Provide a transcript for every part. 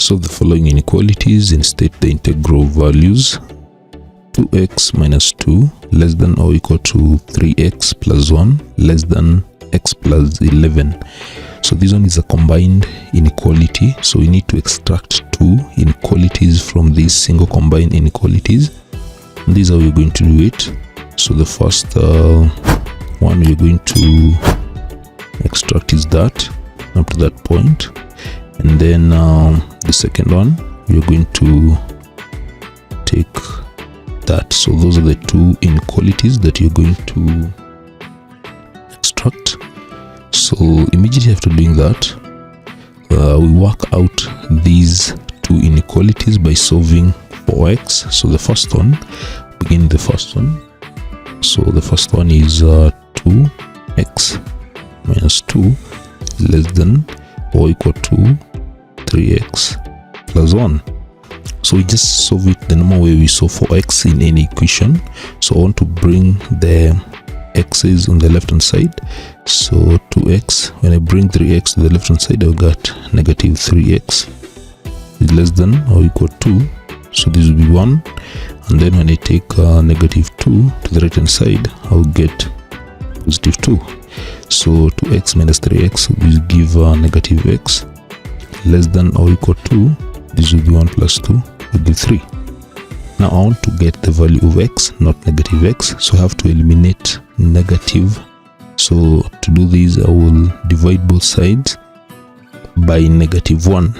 solve the following inequalities and state the integral values. 2x minus 2 less than or equal to 3x plus 1 less than x plus 11. So this one is a combined inequality, so we need to extract two inequalities from these single combined inequalities. And this is how we're going to do it. So the first one we're going to extract is that up to that point, and then the second one we're going to take that. So those are the two inequalities that you're going to extract. So immediately after doing that, we work out these two inequalities by solving for x. So the first one, begin the first one. So the first one is 2x minus 2 less than or equal to 3x plus 1. So we just solve it the normal way we solve for x in any equation. So I want to bring the x's on the left hand side. So 2x, when I bring 3x to the left hand side, I'll get negative 3x is less than or equal to, so this will be 1. And then when I take negative 2 to the right hand side, I'll get positive 2. So 2x minus 3x, so this will give negative x less than or equal to, this will be 1 plus 2 will give 3. Now I want to get the value of x, not negative x, so I have to eliminate negative. So to do this, I will divide both sides by negative 1.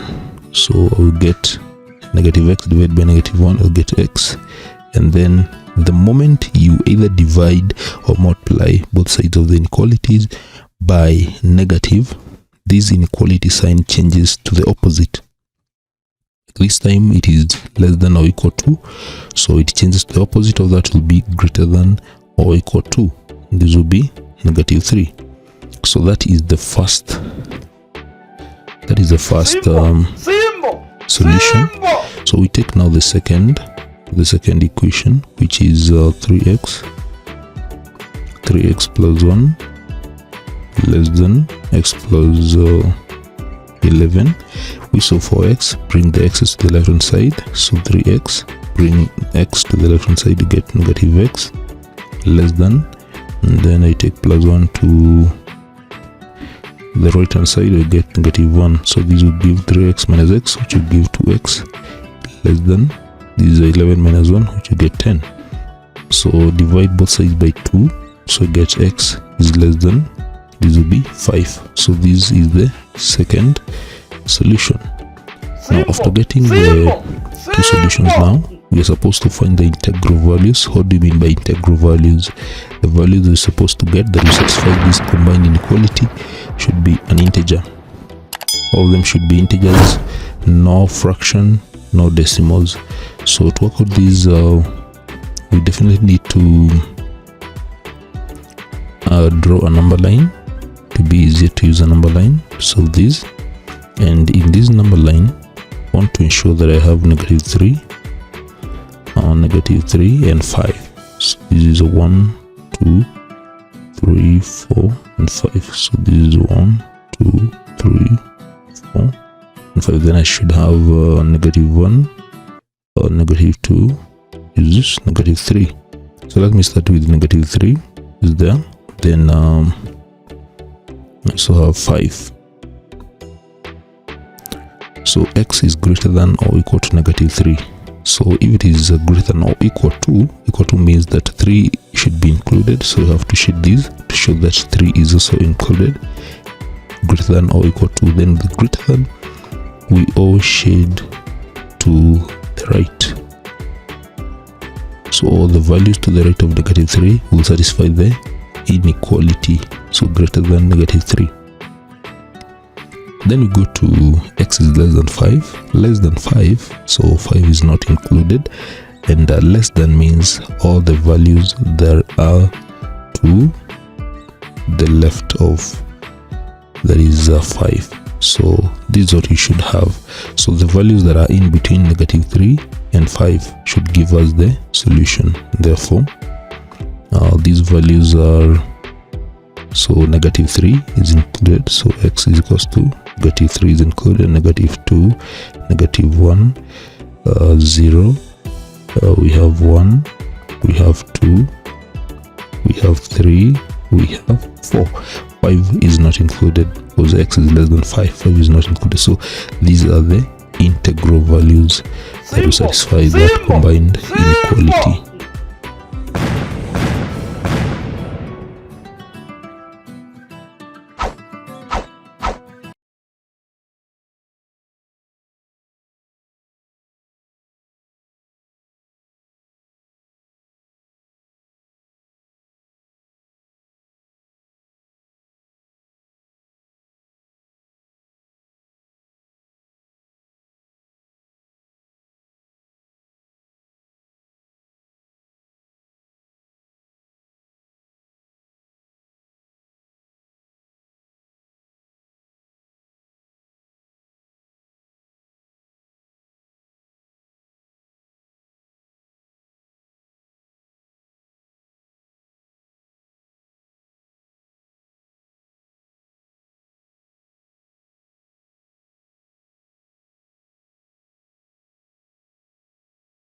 So I will get negative x divided by negative 1, I'll get x. And then the moment you either divide or multiply both sides of the inequalities by negative, this inequality sign changes to the opposite. This time it is less than or equal to, so it changes to the opposite of that, will be greater than or equal to. This will be negative 3. So that is the first solution. So we take now the second equation, which is 3x plus 1 less than x plus 11. We solve for x, bring the x's to the left hand side, so 3x, bring x to the left hand side to get negative x less than, and then I take plus 1 to the right hand side, I get negative 1. So this will give 3x minus x, which will give 2x less than, this is 11 minus 1, which will get 10. So divide both sides by 2, so get x is less than, this will be 5. So this is the second solution. Now after getting the two solutions, now we are supposed to find the integral values. What do you mean by integral values? The values we're supposed to get that will satisfy this combined inequality should be an integer. All of them should be integers, no fraction, no decimals. So to work out these, we definitely need to draw a number line to be easier to use a number line to solve this. And in this number line, I want to ensure that I have negative 3 and 5. So this is a 1, 2, 3, 4 and 5. So this is 1, 2, 3, 4 and 5. Then I should have negative 1, negative 2 is this, negative 3. So let me start with negative 3 is there. Then I also have 5. So x is greater than or equal to negative 3. So if it is greater than or equal to means that 3 should be included. So you have to shade this to show that 3 is also included. Greater than or equal to, then the greater than we all shade to the right. So all the values to the right of negative 3 will satisfy the inequality. So greater than negative 3. Then we go to x is less than 5, less than 5, so 5 is not included, and less than means all the values that are to the left of, that is 5. So this is what you should have. So the values that are in between negative 3 and 5 should give us the solution. Therefore these values are, so negative 3 is included, so x is equals to negative 3 is included, negative 2, negative 1, 0, we have 1, we have 2, we have 3, we have 4. 5 is not included because x is less than 5. 5 is not included. So these are the integral values that will satisfy that combined inequality.